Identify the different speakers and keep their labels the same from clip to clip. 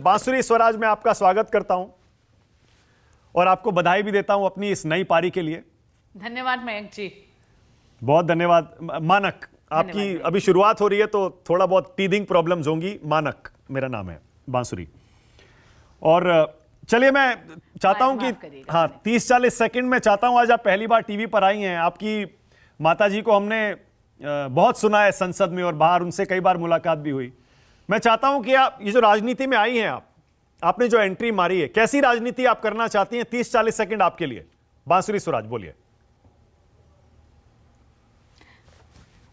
Speaker 1: बांसुरी स्वराज में आपका स्वागत करता हूं और आपको बधाई भी देता हूं अपनी इस नई पारी के लिए।
Speaker 2: धन्यवाद मयंक जी।
Speaker 1: बहुत धन्यवाद। मानक, आपकी अभी शुरुआत हो रही है तो थोड़ा बहुत टीदिंग प्रॉब्लम्स होंगी। मानक मेरा नाम है, बांसुरी। और चलिए, मैं चाहता हूं कि हाँ 30-40 सेकंड में चाहता हूं, आज आप पहली बार टीवी पर आई हैं। आपकी माताजी को हमने बहुत सुना है संसद में और बाहर, उनसे कई बार मुलाकात भी हुई। मैं चाहता हूं कि आप ये जो राजनीति में आई हैं, आपने जो एंट्री मारी है, कैसी राजनीति आप करना चाहती हैं? 30-40 सेकंड आपके लिए। बांसुरी स्वराज, बोलिए।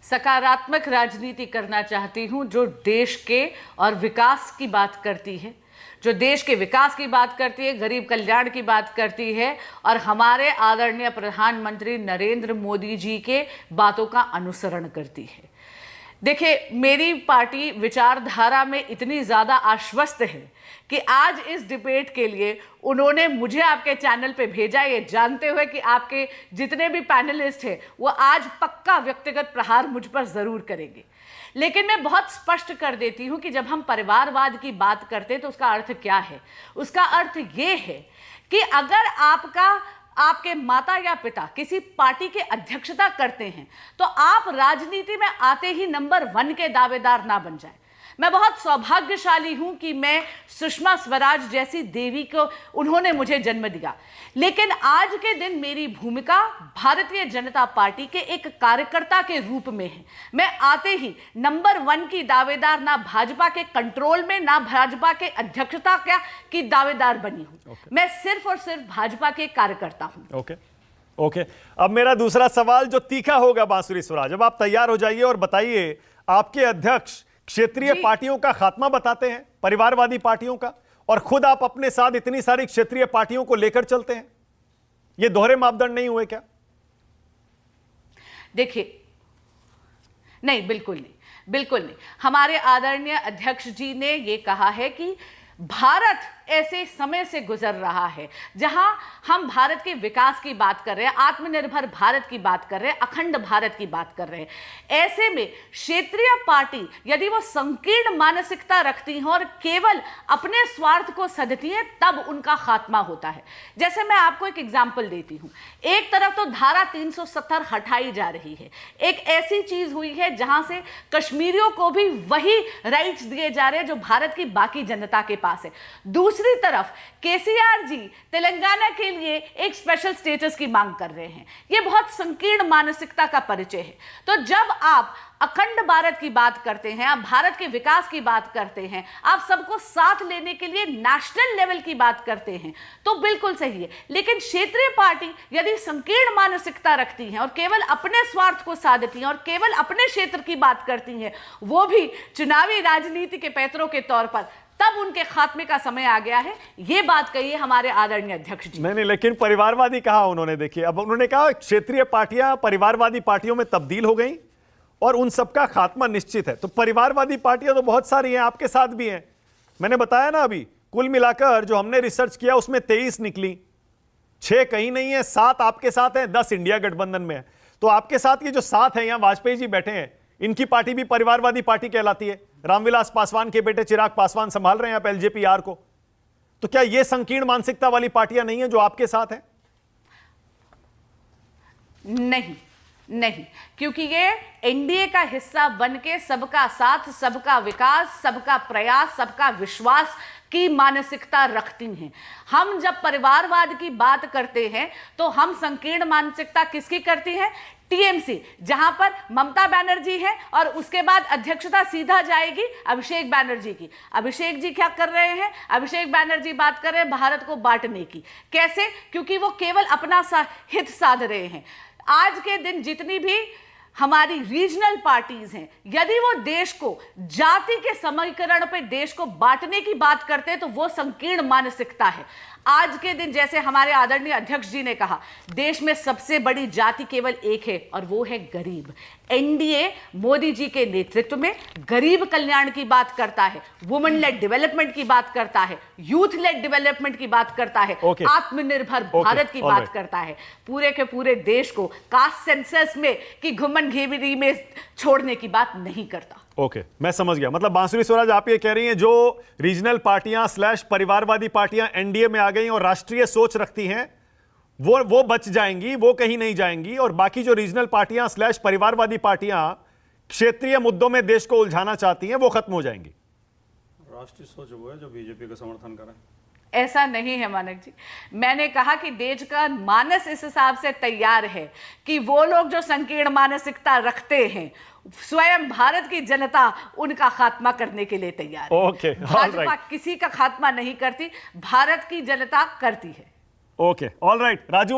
Speaker 2: सकारात्मक राजनीति करना चाहती हूं जो देश के और विकास की बात करती है, जो देश के विकास की बात करती है, गरीब कल्याण की बात करती है और हमारे आदरणीय प्रधानमंत्री नरेंद्र मोदी जी के बातों का अनुसरण करती है। देखिए, मेरी पार्टी विचारधारा में इतनी ज़्यादा आश्वस्त है कि आज इस डिबेट के लिए उन्होंने मुझे आपके चैनल पे भेजा, ये जानते हुए कि आपके जितने भी पैनलिस्ट हैं वो आज पक्का व्यक्तिगत प्रहार मुझ पर ज़रूर करेंगे। लेकिन मैं बहुत स्पष्ट कर देती हूं कि जब हम परिवारवाद की बात करते हैं तो उसका अर्थ क्या है। उसका अर्थ ये है कि अगर आपके माता या पिता किसी पार्टी के अध्यक्षता करते हैं तो आप राजनीति में आते ही नंबर 1 के दावेदार ना बन जाए। मैं बहुत सौभाग्यशाली हूं कि मैं सुषमा स्वराज जैसी देवी को उन्होंने मुझे जन्म दिया, लेकिन आज के दिन मेरी भूमिका भारतीय जनता पार्टी के एक कार्यकर्ता के रूप में है। मैं आते ही नंबर 1 की दावेदार ना भाजपा के कंट्रोल में, ना भाजपा के अध्यक्षता की दावेदार बनी हूं। मैं सिर्फ और सिर्फ भाजपा के कार्यकर्ता हूं।
Speaker 1: ओके। अब मेरा दूसरा सवाल जो तीखा होगा, बांसुरी स्वराज, अब आप तैयार हो जाइए और बताइए, आपके अध्यक्ष क्षेत्रीय पार्टियों का खात्मा बताते हैं, परिवारवादी पार्टियों का, और खुद आप अपने साथ इतनी सारी क्षेत्रीय पार्टियों को लेकर चलते हैं। ये दोहरे मापदंड नहीं हुए क्या?
Speaker 2: देखिए, नहीं, बिल्कुल नहीं, बिल्कुल नहीं। हमारे आदरणीय अध्यक्ष जी ने ये कहा है कि भारत ऐसे समय से गुजर रहा है जहां हम भारत के विकास की बात कर रहे हैं, आत्मनिर्भर भारत की बात कर रहे हैं, अखंड भारत की बात कर रहे हैं। ऐसे में क्षेत्रीय पार्टी यदि वो संकीर्ण मानसिकता रखती हैं और केवल अपने स्वार्थ को सधती हैं, तब उनका खात्मा होता है। जैसे मैं आपको एक एग्जाम्पल देती हूं। एक तरफ तो धारा 370 हटाई जा रही है, एक ऐसी चीज हुई है जहां से कश्मीरियों को भी वही राइट्स दिए जा रहे हैं जो भारत की बाकी जनता के पास है। दूसरी तरफ केसीआर जी तेलंगाना के लिए एक स्पेशल स्टेटस की मांग कर रहे हैं। यह बहुत संकीर्ण मानसिकता का परिचय है। तो जब आप अखंड भारत की बात करते हैं, आप भारत के विकास की बात करते हैं, आप सबको साथ लेने के लिए नेशनल लेवल की बात करते हैं, तो बिल्कुल सही है। लेकिन क्षेत्रीय पार्टी यदि संकीर्ण मानसिकता रखती हैं और केवल अपने स्वार्थ को साधती हैं और केवल अपने क्षेत्र की बात करती हैं, वो भी चुनावी राजनीति के पैतरों के तौर पर, तब उनके खात्मे का समय आ गया है। ये बात कही है हमारे आदरणीय अध्यक्ष जी।
Speaker 1: नहीं, लेकिन परिवारवादी कहा उन्होंने। देखिए, अब उन्होंने कहा क्षेत्रीय पार्टियां परिवारवादी पार्टियों में तब्दील हो गई और उन सबका खात्मा निश्चित है। तो परिवारवादी पार्टियां तो बहुत सारी हैं, आपके साथ भी हैं। मैंने बताया ना, अभी कुल मिलाकर जो हमने रिसर्च किया उसमें 23 निकली, 6 कहीं नहीं है, 7 आपके साथ हैं, 10 इंडिया गठबंधन में है। तो आपके साथ ये जो 7 है, यहां वाजपेयी जी बैठे हैं, इनकी पार्टी भी परिवारवादी पार्टी कहलाती है। रामविलास पासवान के बेटे चिराग पासवान संभाल रहे हैं आप एलजेपी-आर को। तो क्या ये संकीर्ण मानसिकता वाली पार्टियां नहीं है जो आपके साथ हैं?
Speaker 2: नहीं, क्योंकि ये एनडीए का हिस्सा बनके सबका साथ, सबका विकास, सबका प्रयास, सबका विश्वास की मानसिकता रखती हैं। हम जब परिवारवाद की बात करते हैं तो हम संकीर्ण मानसिकता किसकी करती हैं? टीएमसी, जहां पर ममता बनर्जी है और उसके बाद अध्यक्षता सीधा जाएगी अभिषेक बनर्जी की। अभिषेक जी क्या कर रहे हैं? अभिषेक बनर्जी बात कर रहे हैं भारत को बांटने की। कैसे? क्योंकि वो केवल अपना हित साध रहे हैं। आज के दिन जितनी भी हमारी रीजनल पार्टीज हैं, यदि वो देश को जाति के समीकरण पे देश को बांटने की बात करते हैं तो वो संकीर्ण मानसिकता है। आज के दिन जैसे हमारे आदरणीय अध्यक्ष जी ने कहा, देश में सबसे बड़ी जाति केवल एक है और वो है गरीब। एनडीए मोदी जी के नेतृत्व में गरीब कल्याण की बात करता है, वुमेन लेड डेवलपमेंट की बात करता है, यूथ लेड डेवलपमेंट की बात करता है, आत्मनिर्भर भारत की बात करता है। पूरे के पूरे देश को कास्ट सेंसस में कि घुमन घेवरी में छोड़ने की बात नहीं करता।
Speaker 1: ओके, मैं समझ गया। मतलब बांसुरी स्वराज आप ये कह रही हैं जो रीजनल पार्टियां स्लैश परिवारवादी पार्टियां एनडीए में आ गई और राष्ट्रीय सोच रखती हैं वो बच जाएंगी, वो कहीं नहीं जाएंगी, और बाकी जो रीजनल पार्टियां स्लैश परिवारवादी पार्टियां क्षेत्रीय मुद्दों में देश को उलझाना चाहती हैं वो खत्म हो जाएंगी।
Speaker 3: राष्ट्रीय सोच वो है जो बीजेपी का समर्थन करे।
Speaker 2: ऐसा नहीं है मानक जी। मैंने कहा कि देश का मानस इस हिसाब से तैयार है कि वो लोग जो संकीर्ण मानसिकता रखते हैं, स्वयं भारत की जनता उनका खात्मा करने के लिए तैयार है।
Speaker 1: ओके,
Speaker 2: भाजपा किसी का खात्मा नहीं करती, भारत की जनता करती है।
Speaker 1: Okay, all right Raju.